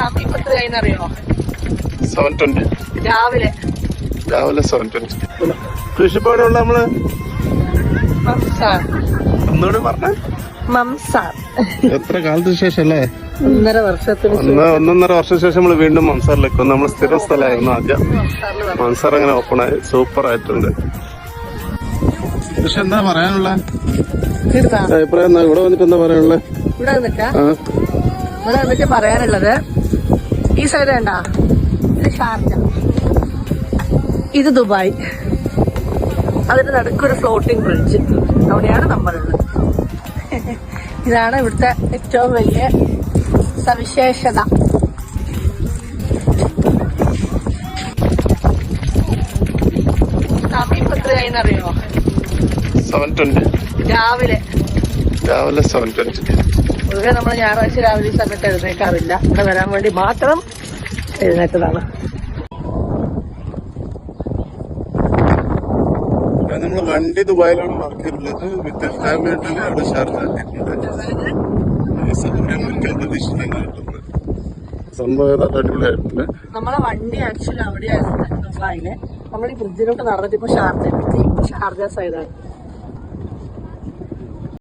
സമയം എത്ര കഴിഞ്ഞറിയോ? 7:20 രാവിലെ 7:20. കൃഷിപ്പാടുള്ള നമ്മള് മംസാർ ഒന്നുകൂടി പറഞ്ഞ മംസാർ എത്ര കാലത്തിന് ശേഷം അല്ലേ? 1.5 വർഷത്തിന് 1.5 വർഷം ശേഷം നമ്മള് വീണ്ടും മംസാറിലേക്ക് വന്നു. നമ്മള് സ്ഥിരം സ്ഥലമായിരുന്നു ആദ്യം. മംസാർ അങ്ങനെ ഓപ്പൺ ആയി, സൂപ്പർ ആയിട്ടുണ്ട്. പക്ഷെ എന്താ പറയാനുള്ള അഭിപ്രായം? ഇവിടെ വന്നിട്ട് എന്താ പറയാനുള്ളത്? ഇവിടെ വന്നിട്ട് പറയാനുള്ളത്, ഈ സൈഡ് വേണ്ട, ഇത് ഷാർജ, ഇത് ദുബായ്, അതിന്റെ നടുക്കൊരു ഫ്ലോട്ടിംഗ് ബ്രിഡ്ജ്, അവിടെയാണ് നമ്മളുള്ളത്. ഇതാണ് ഇവിടുത്തെ ഏറ്റവും വലിയ സവിശേഷത. സമയം എത്ര കഴിഞ്ഞറിയോ? 7:20 രാവിലെ 7:20. പൊതുവെ നമ്മൾ ഞായറാഴ്ച രാവിലെ ഈ സമയത്ത് എഴുന്നേക്കാറില്ല. ഇവിടെ വരാൻ വേണ്ടി മാത്രം എഴുന്നേറ്റതാണ്. നമ്മള് വണ്ടി ദുബായിലാണ് പാർക്ക് ചെയ്തിട്ടുള്ളത്. വിത്ത് ഫാമിലി ഉണ്ടെങ്കിൽ അവിടെ ഷാർജ സംഭവം അടിപൊളിയായിട്ടുണ്ട്. നമ്മളെ വണ്ടി ആക്ച്വലി അവിടെയായിരുന്നു ദുബായില്. നമ്മൾ ഈ ബ്രിഡ്ജിലോട്ട് നടന്നിട്ട് ഇപ്പൊ ഷാർജ സൈഡാണ്.